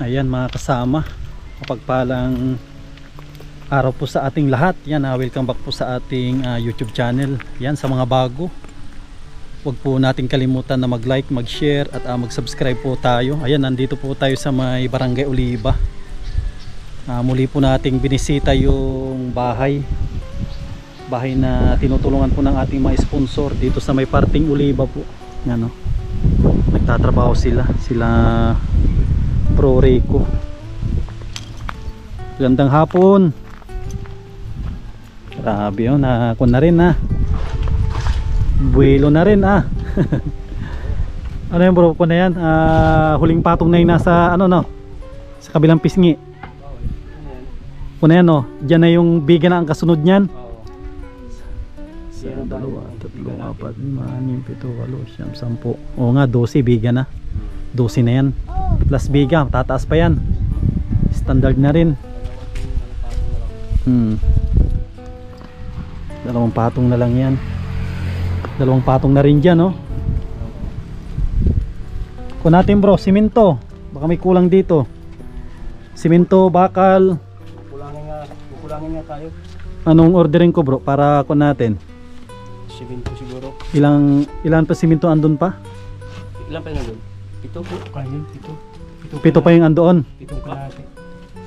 Ayan mga kasama, mapagpalang araw po sa ating lahat. Yan, welcome back po sa ating YouTube channel. Yan, sa mga bago, huwag po nating kalimutan na mag-like, mag-share at mag-subscribe po tayo. Ayan, nandito po tayo sa may Barangay Oliva. Muli po nating binisita yung bahay na tinutulungan po ng ating mga sponsor dito sa may parting Oliva po. Yan, no? Nagtatrabaho sila Pro Rico. Gandang hapon. Grabe yun, nakakon na rin buwelo na rin Ano yan bro, kung na yan huling patong na yung nasa ano no, sa kabilang pisngi. Kung na yan no, dyan na yung biga na ang kasunod nyan. 1, 2, 3, 4, 5, 6, 7, 8, 9, 10. Oo nga, 12 biga na. 12 na yan. Plus biga, tataas pa yan. Standard na rin. Dalawang patong na lang yan. Dalawang patong na rin dyan, no? Kung natin bro, simento. Baka may kulang dito. Simento, bakal. Kukulangin nga tayo. Anong ordering ko bro para kung natin? Simento siguro. Ilan pa simento andun pa? Ilan pa yun? 7 po. Kanin, 7. 7 pa yung andoon. 7 kalahati.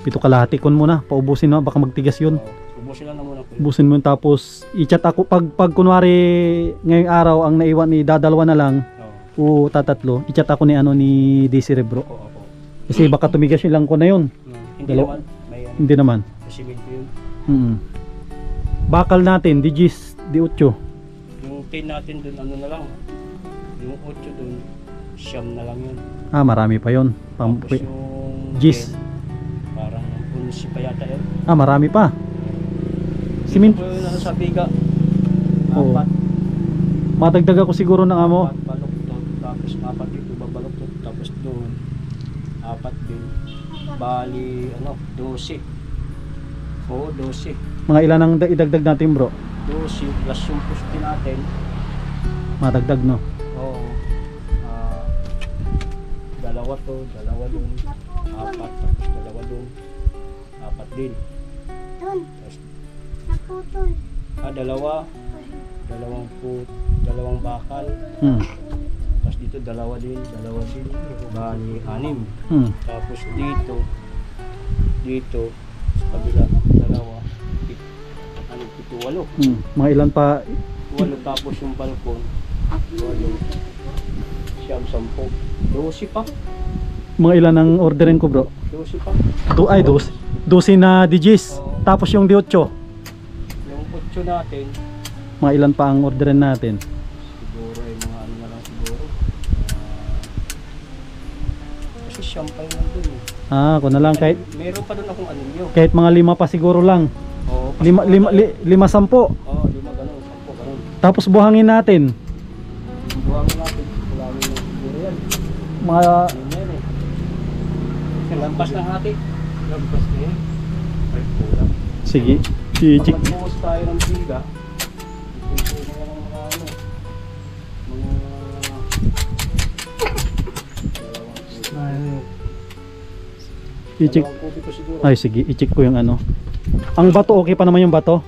7 kalahati kon muna, paubusin mo, baka magtigas yun. Ubusin lang na muna po. Ubusin mo tapos i-chat ako pag kunwari ngayong araw ang naiwan ni dadalwa na lang o tatatlo, i-chat ako ni DC Rebro. Opo. Kasi baka tumigas yun lang ko na yun. Hindi naman. Hindi naman. Simento yun. Bakal natin, Digis, D8. Yung 10 natin dun, ano na lang. Yung 8 dun, siyam na lang yun. Marami pa yun. Tapos yung Gis. 10, parang 11 pa yata yun. Marami pa. Simento po yun sa biga. Oo. 4. Madagdag ako siguro ng amo. 4 baloktot, tapos 4 dito babaloktot, tapos doon 4 din. Bali, 12. Oo, 12. Mga ilan ang idagdag natin bro? 12 plus yung pusti natin. Madagdag no? Oo. Dalawa to, dalawa dun. 4, tapos dalawa dun. 4 din. Tapos, Naputol. dalawang bakal. Tapos dito dalawa din. Bali, 6. Tapos dito sa kabila, dalawa. 8. Mga ilan pa? 8 tapos yung balkon. 8. Siyam, 10. 12 pa. Mga ilan ang orderin ko bro? 12 pa. 12 na Digis. Oo. Tapos yung D8. Yung 8 natin, Mga ilan pa ang orderin natin? siguro ay mga ano na lang siguro. Kasi siyam pa yun dun. Kung na lang kahit Meron pa dun akong anilyo. mga 5 pa siguro lang. Oo. 5, 10. Oo, 5 ganun, 10 ganun. Tapos buhangin natin. Yung buhangin natin, kulangin na siguro yan. Mga Yun yan eh. Lampas ng hati. Lampas na yan. Ay, kulang. sige. Pag nagbuhos tayo ng biga, ipulso na lang mga I-check. dalawang kubiko siguro. Ay sige, i-check ko yung ano. Ang bato, okay pa naman yung bato?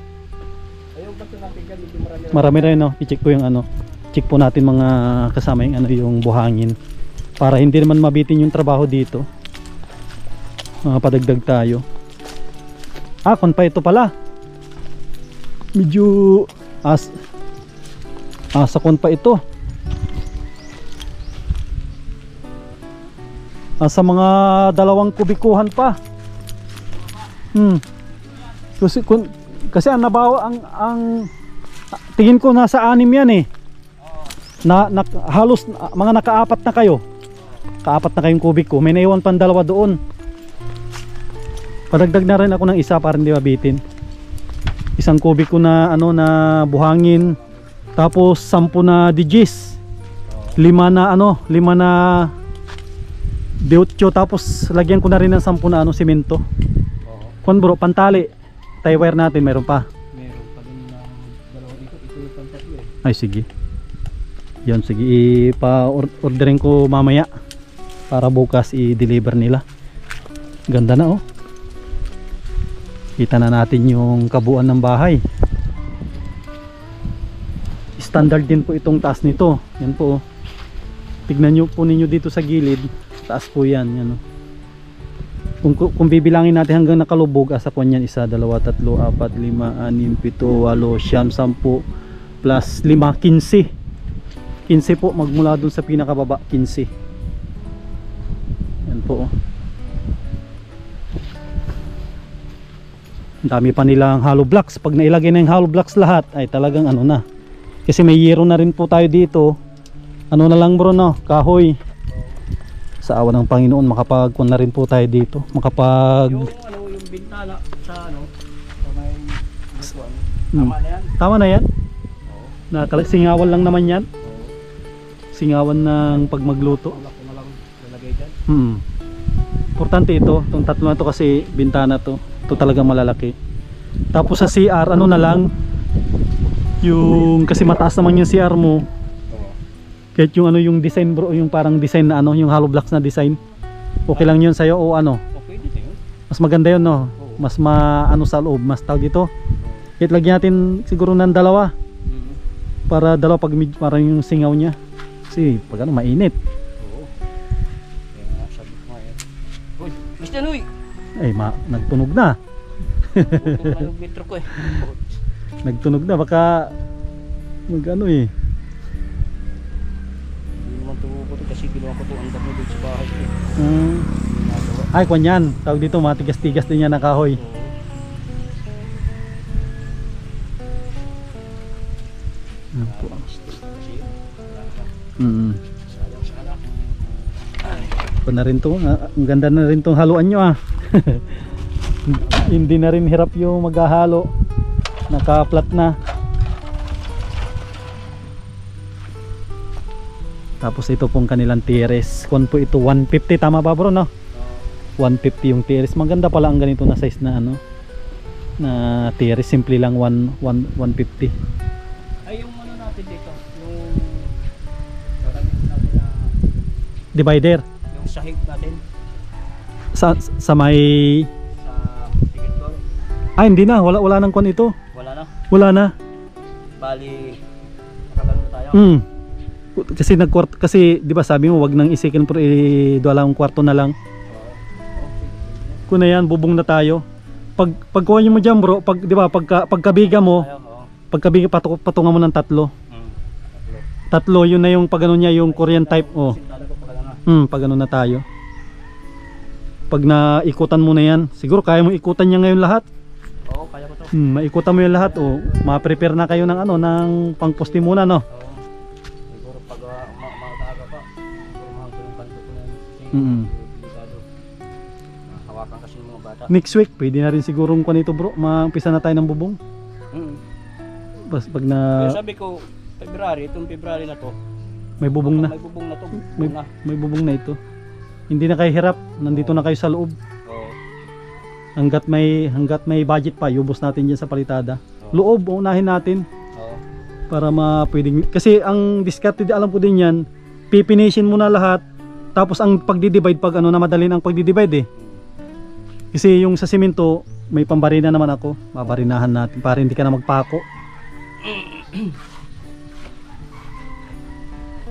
Ayun, ba't natin yan? Hindi marami. Marami rin no. I-check ko yung ano. Check po natin mga kasama yung yung buhangin para hindi naman mabitin yung trabaho dito. Padagdag tayo. Kon pa ito pala. Medyo sa kon pa ito. Sa mga 2 kubikuhan pa. Kasi ang nabawa ang tingin ko nasa 6 yan eh. Halos mga naka-4 na kayo. Ka-4 na kayong kubiko. May naiwan pang 2 doon. Padagdag na rin ako ng isa para hindi mabitin. 1 kubiko na na buhangin. Tapos 10 na Digis. 5 na 5 na D8, tapos lagyan ko na rin ng 10 na simento. Kon bro, pantali. Tie wire natin meron pa. Meron pa din na 2 dito. Ito yung pantatlo eh. Ay sige. Yan, sige, ipa-orderin ko mamaya para bukas i-deliver nila. Ganda na oh. Kita na natin yung kabuuan ng bahay. Standard din po itong taas nito. Yan po oh. Tignan nyo po ninyo dito sa gilid. Taas po yan. Yan oh. Kung bibilangin natin hanggang nakalubog, asa po yan, 1, 2, 3, 4, 5, 6, 7, 8, 9, 10 plus 5, 15. 15 po magmula dun sa pinakababa, 15. Yan po oh. Ang dami pa nilang hollow blocks. Pag nailagay na yung hollow blocks lahat ay talagang ano na. Kasi may yero na rin po tayo dito. Ano na lang bro no, kahoy. Sa awa ng Panginoon makapagkuhan na rin po tayo dito. Makapag Yung ano, yung bintana sa ano, sa may butuan. Tama na yan? Tama na yan? Oo. Singawan lang naman yan. Oo. Singawan ng pag magluto. Wala ko na lang lalagay dyan. Importante ito, itong tatlo na to kasi bintana to. Ito talagang malalaki. Tapos sa CR, ano na lang, yung kasi mataas naman yung CR mo. Oo. Kahit yung ano yung design bro, yung parang design na ano, yung hollow blocks na design. Okay lang yun sa'yo o ano? Okay dito yun. Mas maganda yun no? Oo. Mas ano sa loob, mas tawag dito. Kahit lagyan natin siguro ng dalawa. Para dalawa pag parang yung singaw niya. Kasi pag ano, mainit. Oo. Kaya nga sabi ko nga yan. Uy, Mr. Nuy! Ay, nagtunog na. Putol na yung metro ko eh. Nagtunog na, baka mag ano eh. Hindi naman tumuputo kasi ginawa ko ito ang dami dito sa bahay ko eh. Ginagawa. Ay, kwan yan. Tawag dito, matigas-tigas din yan na kahoy. Oo. Yan po. Nakakastis na kasi yun. Wala ka. Sayang sana. Ito na rin to. Ang ganda na rin tong haluan nyo ah. Hindi na rin hirap yung maghahalo. Naka-flat na. Tapos ito pong kanilang terrace. Kung po ito 150, tama ba bro no? 150 yung terrace. Maganda pala ang ganito na size na ano, na terrace. Simple lang 150. Ay yung ano natin dito, yung gagamitin natin na Divider yung sahig natin sa may sa ticket door. hindi na, wala nang kon ito. Wala na. Wala na. Bali nakagano na tayo. Kasi kasi 'di ba sabi mo wag nang isikin pero idwala ang kwarto na lang. Kung na yan bubong na tayo. Pagkuha niyo mo diyan bro, 'di ba pagkabiga mo, pagkabiga patungan mo ng 3. Tatlo yun na yung pagano niya yung Korean type oh. Pagano na tayo. Pag naikutan mo na yan, siguro kaya mo ikutan niya ngayon lahat. Oo, kaya ko to. Maikutan mo yung lahat oh. Ma-prepare na kayo ng ano, ng pangposte muna no. Oo. Siguro pag maaga pa, siguro mahal ko yung kanto ko na yan. Delikado. Hawakan kasi yung mga bata. Next week, pwede na rin sigurong kuha nito bro. Mampisa na tayo ng bubong. Pag na Kaya sabi ko, itong February na to, may bubong na. may bubong na to. May bubong na ito. Hindi na kayo hirap, nandito na kayo sa loob. Oo. Hanggat may budget pa, yubos natin diyan sa palitada. Loob, unahin natin. Oo. Para pwedeng, kasi ang discard alam ko din yan, pipinishin mo na lahat. Tapos ang pagdi-divide pag ano na madali ang pagdi-divide eh. Kasi yung sa simento, may pambarina naman ako. Babarinahan natin para hindi ka na magpako.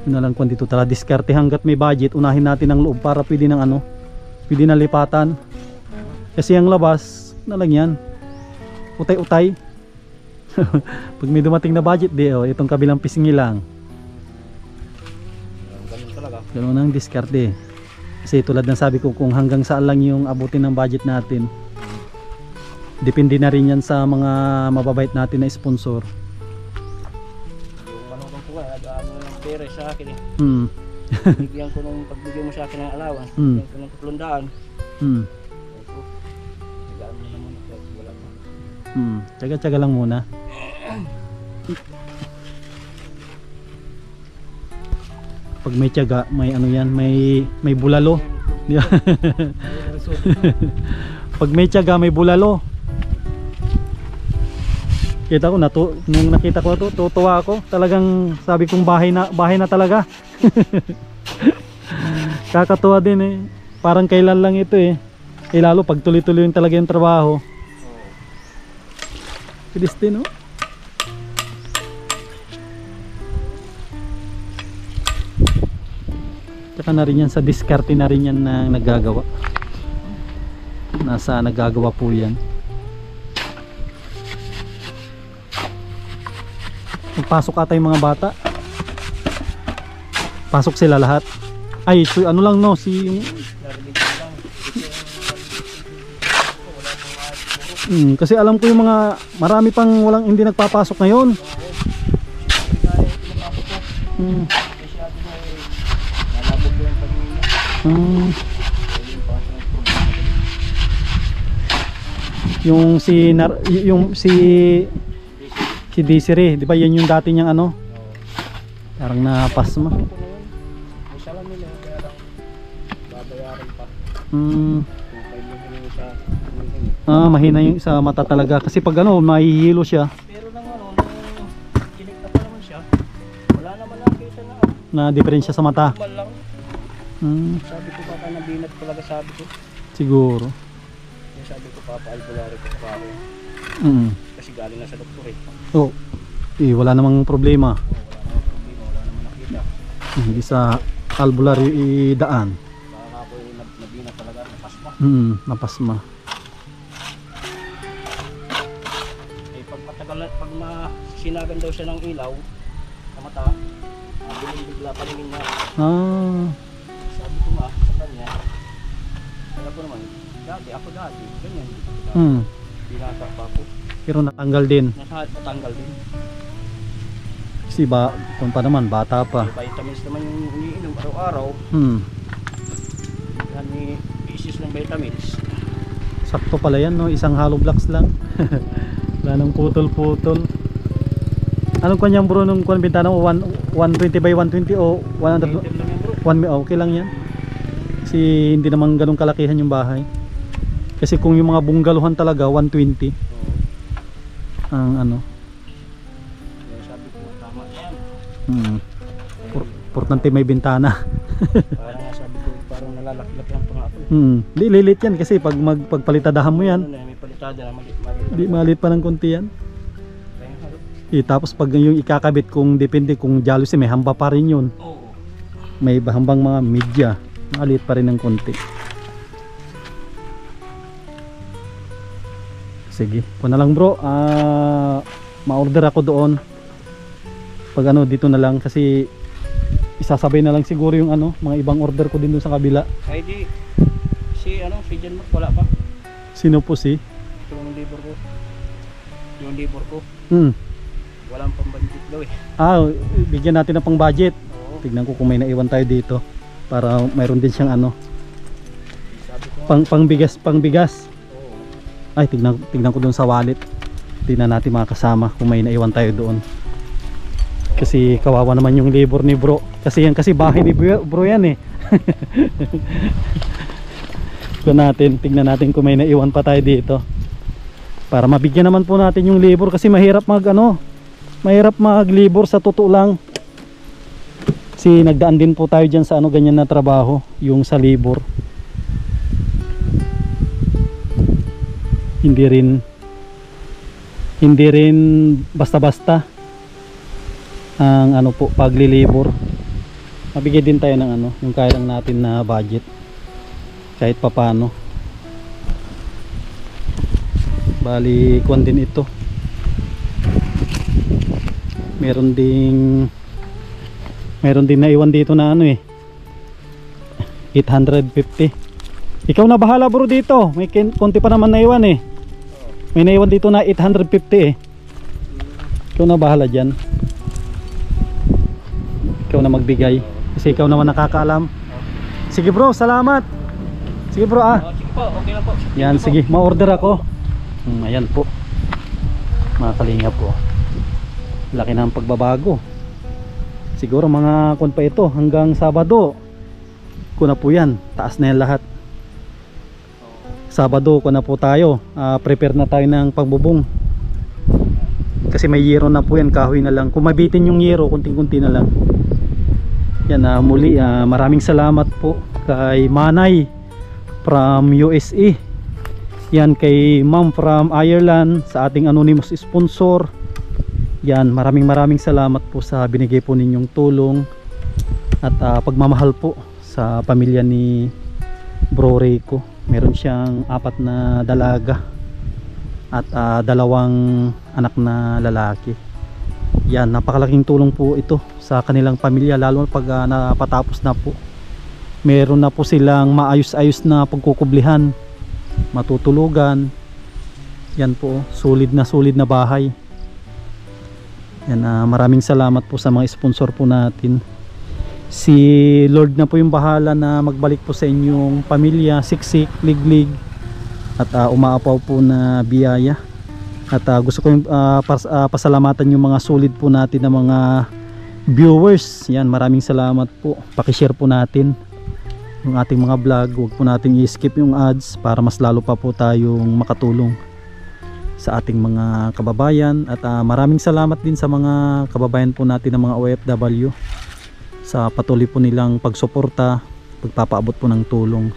Yun na lang kung dito tala diskarte hanggat may budget, unahin natin ang loob para pwede ng ano, pwede na lipatan. Kasi ang labas na lang yan, utay-utay. Pag may dumating na budget di oh, itong kabilang pisngi lang. Ganun talaga. Ganun ang diskarte. Kasi tulad ng sabi ko, kung hanggang saan lang yung abutin ng budget natin, depende na rin yan sa mga mababait natin na sponsor. Yung ano ko nga, nag-ano ng pera sa akin eh. Bigyan ko nung pagbigyan mo sa akin ng allowance, bigyan ko ng 300. Bigyan mo naman ako, wala pa. Tsaga-tsaga lang muna. Pag may tiyaga, may ano yan, may bulalo. Pag may tiyaga, may bulalo. Kita ko nung nakita ko ito, tutuwa ako. Talagang sabi kong bahay na talaga. Kakatuwa din eh. Parang kailan lang ito eh. Lalo pag tuloy-tuloy yung talaga yung trabaho. Bilis din, no? Tsaka na rin yan sa diskarte na rin yan na nagagawa. Nasa nagagawa po yan. Magpasok ata yung mga bata. Pasok sila lahat. Ay, ito, ano lang no, si kasi alam ko yung mga marami pang walang hindi nagpapasok ngayon. Yung si Desiree, di ba yan yung dati niyang ano? Parang napasma. Mahina yung sa mata talaga kasi pag ano, mahihilo siya. Pero nang ano, nung kinikta pa naman siya, wala naman nakita na diferensya sa mata. lang. Sabi ko baka nabinat talaga, sabi ko. Siguro. Yung sabi ko papa-albularyo ko pa ako. Kasi galing na sa doktor eh. Oh. Wala namang problema. Wala namang nakita. Hindi sa albularyo idaan. Baka ako nabinat talaga, napasma. Napasma. Pag sinagan daw siya ng ilaw sa mata, bigla palingin na. Sabi ko nga sa kanya, alam ko naman, ako dati, ganyan. Binata pa ako. Pero natanggal din. Natanggal din. Kasi kung pa naman, bata pa. Vitamins naman yung iniinom araw-araw. Yan ni pieces ng vitamins. Sakto pala yan, no? Isang hollow blocks lang. Wala nang putol-putol. Anong kanyang bro nung kuwan bintana mo? 120 by 120 o 100? 1 okay lang yan. Kasi hindi naman ganun kalakihan yung bahay. Kasi kung yung mga bungalohan talaga 120 ang ano. Sabi ko tama yan. Importante may bintana. Parang nga sabi ko, parang nalalaki-laki lang pa nga ako. Di lilit yan kasi pag pagpalitadahan mo yan. May palitada na malit. Di malit pa ng konti yan. Tapos pag yung ikakabit, kung depende kung jealousy, may hamba pa rin yun. May hambang mga media, malit pa rin ng konti. Sige, po na lang bro. Ma-order ako doon. Pag ano, dito na lang kasi isasabay na lang siguro yung ano, mga ibang order ko din doon sa kabila. Ay di, si John Mark wala pa. Sino po si? Yung libor ko. Yung libor ko. Walang pang-budget daw eh. Bigyan natin ng pang-budget. Oo. Tignan ko kung may naiwan tayo dito para mayroon din siyang ano. Sabi ko pangbigas. Oo. Ay, tignan ko doon sa wallet. Tignan natin mga kasama kung may naiwan tayo doon. Kasi kawawa naman yung labor ni bro. Kasi bahay ni bro yan eh. Tignan natin kung may naiwan pa tayo dito. Para mabigyan naman po natin yung labor kasi mahirap maglibor sa totoo lang. Kasi nagdaan din po tayo dyan sa ganyan na trabaho, yung sa labor. Hindi rin basta-basta ang paglilibor. Mabigyan din tayo ng yung kaya lang natin na budget kahit papano. Bali kuwan din ito. Meron din naiwan dito na 850. Ikaw na bahala bro dito. May konti pa naman naiwan eh. May naiwan dito na 850 eh. Ikaw na bahala dyan. Ikaw na magbigay kasi ikaw naman nakakaalam. Sige bro, salamat. Sige bro Sige po, okay lang po. Yan, sige, ma-order ako. Ayan po. Mga kalinga po. Laki na ang pagbabago. Siguro mga kun pa ito hanggang Sabado. Kuna po yan, taas na yan lahat. Sabado kuna po tayo. Prepare na tayo ng pagbubong. Kasi may yero na po yan, kahoy na lang. Kung mabitin yung yero, kunting-kunti na lang. Yan, muli maraming salamat po kay Manay from USA. Yan kay ma'am from Ireland, sa ating anonymous sponsor. Yan, maraming salamat po sa binigay po ninyong tulong at pagmamahal po sa pamilya ni Bro Rico. Meron siyang 4 na dalaga at 2 anak na lalaki. Yan, napakalaking tulong po ito sa kanilang pamilya, lalo pag napatapos na po. Meron na po silang maayos-ayos na pagkukublihan, matutulugan. Yan po, solid na bahay. Yan, maraming salamat po sa mga sponsor po natin. Si Lord na po yung bahala na magbalik po sa inyong pamilya, siksik, liglig at umaapaw po na biyaya. At gusto ko yung pasalamatan yung mga solid po natin na mga viewers. Yan, maraming salamat po. Paki-share po natin yung ating mga vlog. Huwag po nating i-skip yung ads para mas lalo pa po tayong makatulong sa ating mga kababayan. At maraming salamat din sa mga kababayan po natin ng mga OFW sa patuloy po nilang pagsuporta, pagpapaabot po ng tulong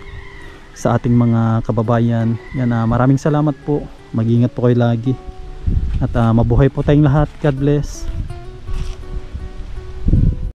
sa ating mga kababayan. Yan, maraming salamat po. Mag-ingat po kayo lagi at mabuhay po tayong lahat. God bless.